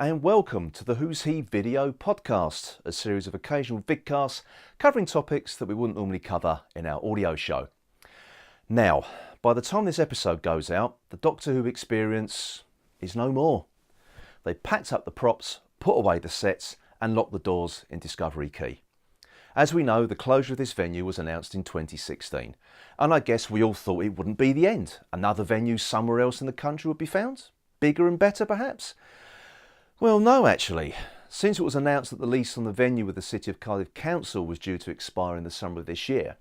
and welcome to the Who's He video podcast, a series of occasional vidcasts covering topics that we wouldn't normally cover in our audio show. Now, by the time this episode goes out, the Doctor Who experience is no more. They packed up the props, put away the sets and locked the doors in Discovery Quay. As we know, the closure of this venue was announced in 2016, and I guess we all thought it wouldn't be the end. Another venue somewhere else in the country would be found? Bigger and better, perhaps? Well, no, actually. Since it was announced that the lease on the venue with the City of Cardiff Council was due to expire in the summer of this year,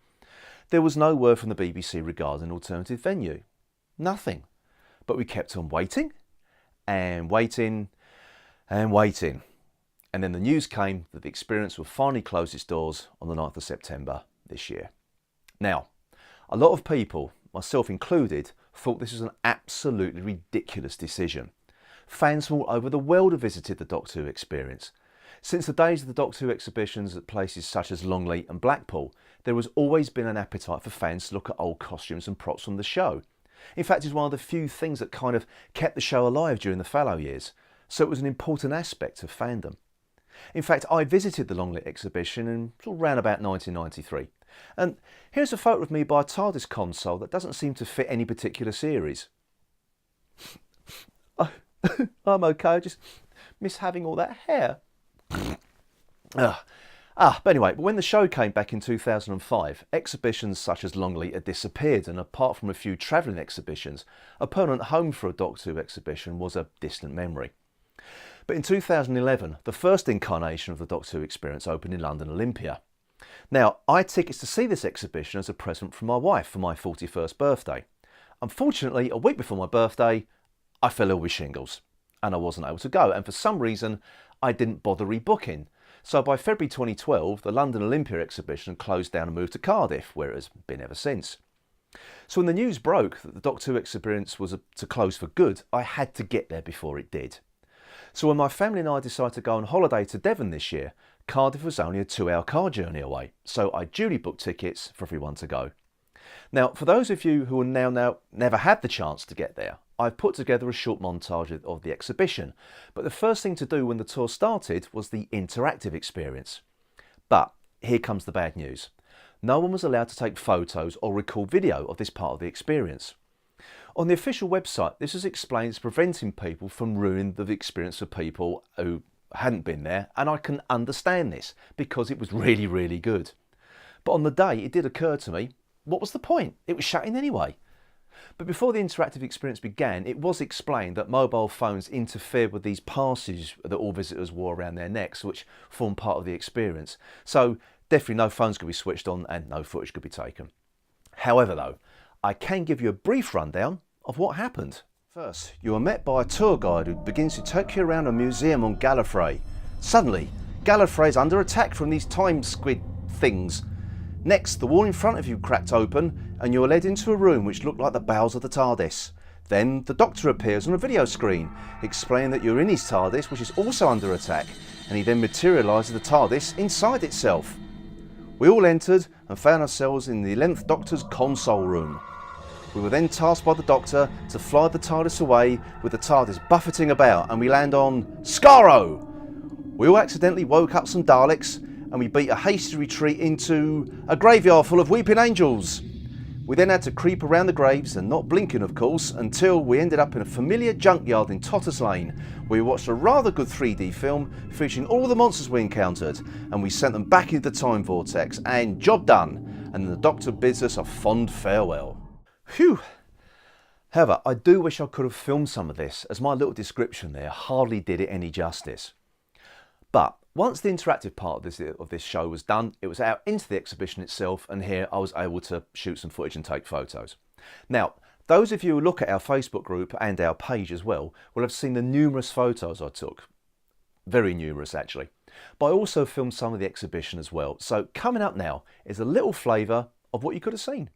there was no word from the BBC regarding an alternative venue. Nothing. But we kept on waiting, and waiting, and waiting. And then the news came that the experience will finally close its doors on the 9th of September this year. Now, a lot of people, myself included, thought this was an absolutely ridiculous decision. Fans from all over the world have visited the Doctor Who experience. Since the days of the Doctor Who exhibitions at places such as Longley and Blackpool, there has always been an appetite for fans to look at old costumes and props from the show. In fact, it's one of the few things that kind of kept the show alive during the fallow years, so it was an important aspect of fandom. In fact, I visited the Longley exhibition in around about 1993. And here's a photo of me by a TARDIS console that doesn't seem to fit any particular series. I'm okay, I just miss having all that hair. But anyway, when the show came back in 2005, exhibitions such as Longley had disappeared, and apart from a few travelling exhibitions, a permanent home for a Doctor Who exhibition was a distant memory. But in 2011, the first incarnation of the Doctor Who experience opened in London Olympia. Now, I had tickets to see this exhibition as a present from my wife for my 41st birthday. Unfortunately, a week before my birthday, I fell ill with shingles and I wasn't able to go, and for some reason I didn't bother rebooking. So by February 2012, the London Olympia exhibition closed down and moved to Cardiff, where it has been ever since. So when the news broke that the Doctor Who experience was to close for good, I had to get there before it did. So when my family and I decided to go on holiday to Devon this year, Cardiff was only a 2-hour car journey away, so I duly booked tickets for everyone to go. Now, for those of you who now never had the chance to get there, I've put together a short montage of the exhibition, but the first thing to do when the tour started was the interactive experience. But here comes the bad news. No one was allowed to take photos or record video of this part of the experience. On the official website, this is explained as preventing people from ruining the experience for people who hadn't been there, and I can understand this because it was really, really good. But on the day it did occur to me, what was the point? It was shutting anyway. But before the interactive experience began, it was explained that mobile phones interfered with these passes that all visitors wore around their necks, which form part of the experience. So definitely no phones could be switched on and no footage could be taken. However though, I can give you a brief rundown of what happened. First, you are met by a tour guide who begins to take you around a museum on Gallifrey. Suddenly, Gallifrey is under attack from these time squid things. Next, the wall in front of you cracked open and you are led into a room which looked like the bowels of the TARDIS. Then the Doctor appears on a video screen, explaining that you're in his TARDIS, which is also under attack, and he then materialises the TARDIS inside itself. We all entered and found ourselves in the 11th Doctor's console room. We were then tasked by the Doctor to fly the TARDIS away, with the TARDIS buffeting about, and we land on Skaro! We all accidentally woke up some Daleks, and we beat a hasty retreat into a graveyard full of weeping angels. We then had to creep around the graves, and not blinking of course, until we ended up in a familiar junkyard in Totters Lane, where we watched a rather good 3D film featuring all the monsters we encountered, and we sent them back into the time vortex, and job done, and the Doctor bids us a fond farewell. Phew! However, I do wish I could have filmed some of this, as my little description there hardly did it any justice. But once the interactive part of this show was done, it was out into the exhibition itself, and here I was able to shoot some footage and take photos. Now, those of you who look at our Facebook group and our page as well will have seen the numerous photos I took. Very numerous actually. But I also filmed some of the exhibition as well. So coming up now is a little flavour of what you could have seen.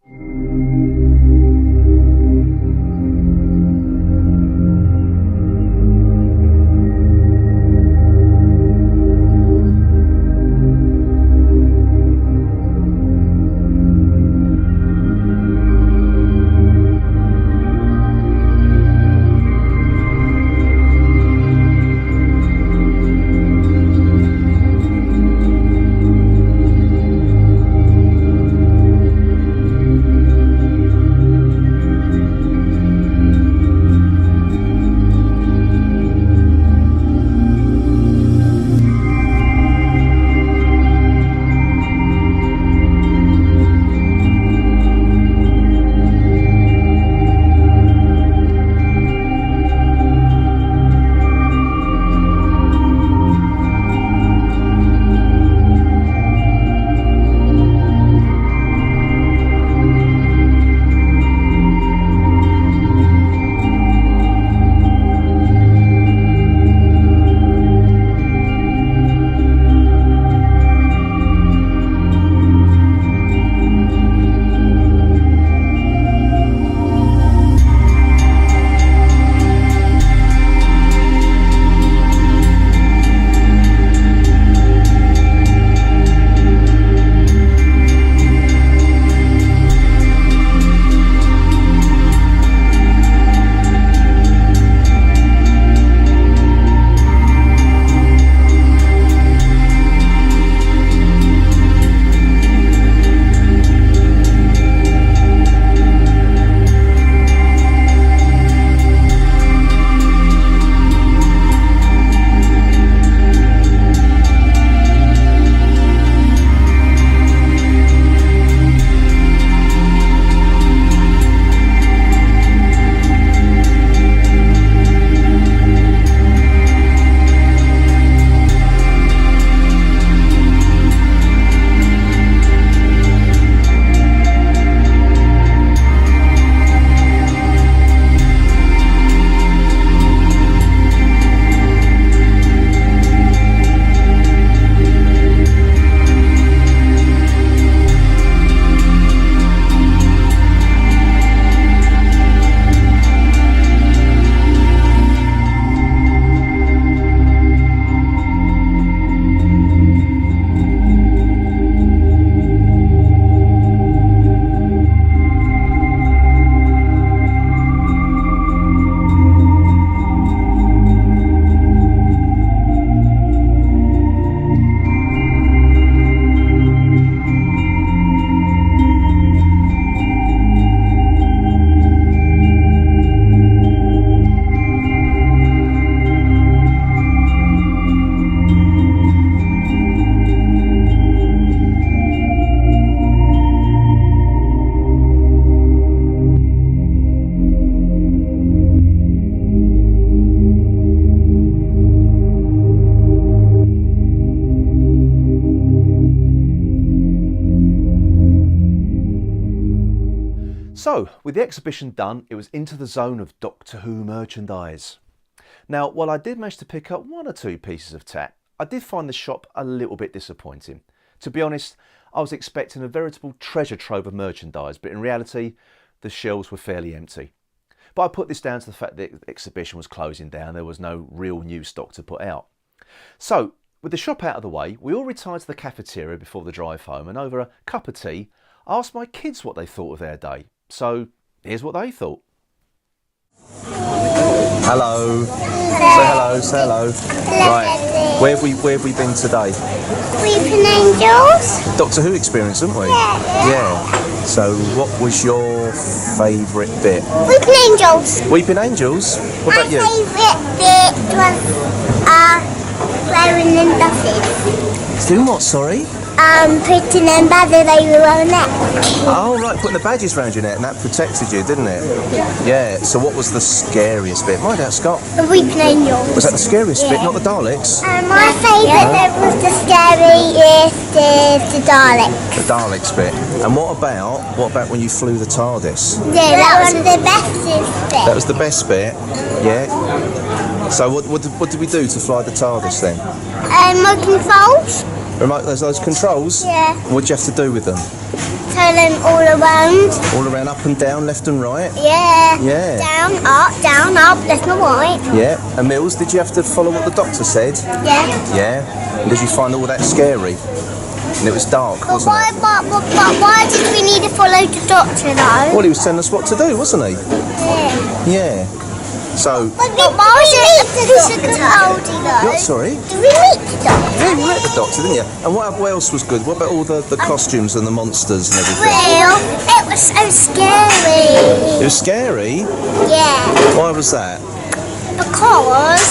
So, with the exhibition done, it was into the zone of Doctor Who merchandise. Now, while I did manage to pick up 1 or 2 pieces of tat, I did find the shop a little bit disappointing. To be honest, I was expecting a veritable treasure trove of merchandise, but in reality, the shelves were fairly empty. But I put this down to the fact that the exhibition was closing down, there was no real new stock to put out. So, with the shop out of the way, we all retired to the cafeteria before the drive home, and over a cup of tea, I asked my kids what they thought of their day. So, here's what they thought. Hello. Say hello, say hello. Right, where have we been today? Weeping Angels. Doctor Who experience, haven't we? Yeah. So, what was your favourite bit? Weeping Angels. Weeping Angels? What about you? My favourite bit was wearing them dresses. Doing what, sorry? Putting them badges over our neck. Oh, right, putting the badges around your neck, and that protected you, didn't it? Yeah, so what was the scariest bit? Find out, Scott. The Weeping Angels. Was that the scariest bit, not the Daleks? My favourite bit was the scariest is the Daleks. The Daleks bit. And what about when you flew the TARDIS? Yeah, that was the best bit. That was the best bit, yeah. So what did we do to fly the TARDIS then? My controls. Remote those controls? Yeah. What'd you have to do with them? Turn them all around. All around, up and down, left and right? Yeah. Yeah. Down, up, left and right. Yeah. And Mills, did you have to follow what the doctor said? Yeah. Yeah. And did you find all that scary? And it was dark, But wasn't it? why did we need to follow the doctor though? Well, he was telling us what to do, wasn't he? Yeah. Yeah. So. But why did we meet the doctor? What, sorry? Did we meet the doctor? Yeah, you met the doctor, didn't you? And what else was good? What about all the costumes and the monsters and everything? Well, it was so scary. It was scary? Yeah. Why was that? Because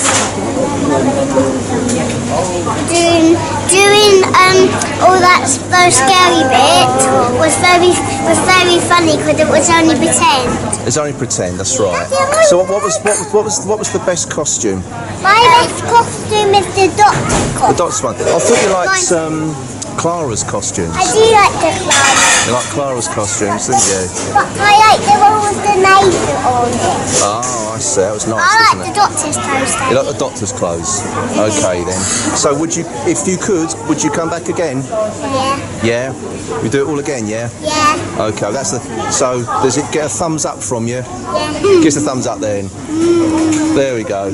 doing all that scary bit was very funny because it was only pretend. It's only pretend, that's right. So what was the best costume? My best costume is the doctor The costume. doctor's one. I thought you liked Clara's costumes. I do like the clown, You like Clara's costumes, didn't you? but I like the one with the navy on it. Oh, I see. That was nice, I wasn't like it? the doctor's clothes. You like the doctor's clothes? Okay then. So would you, if you could, would you come back again? Yeah. Yeah? You do it all again, yeah? Yeah. Okay, that's the. So does it get a thumbs up from you? Yeah. Gives a thumbs up then. There we go.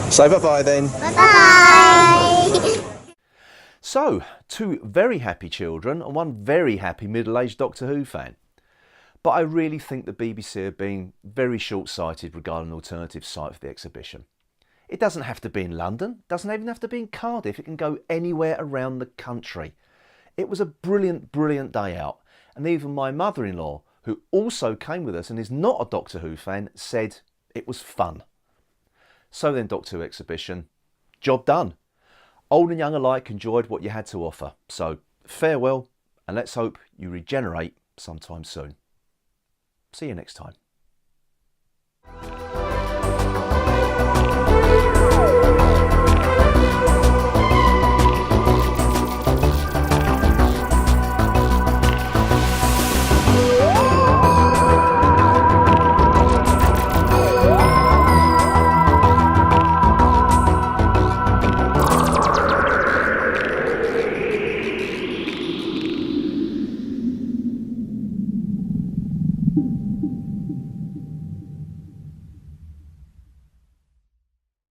Say bye-bye then. Bye. So, 2 very happy children and 1 very happy middle-aged Doctor Who fan. But I really think the BBC are being very short-sighted regarding an alternative site for the exhibition. It doesn't have to be in London, doesn't even have to be in Cardiff, it can go anywhere around the country. It was a brilliant, brilliant day out, and even my mother-in-law, who also came with us and is not a Doctor Who fan, said it was fun. So then, Doctor Who exhibition, job done. Old and young alike enjoyed what you had to offer. So farewell, and let's hope you regenerate sometime soon. See you next time.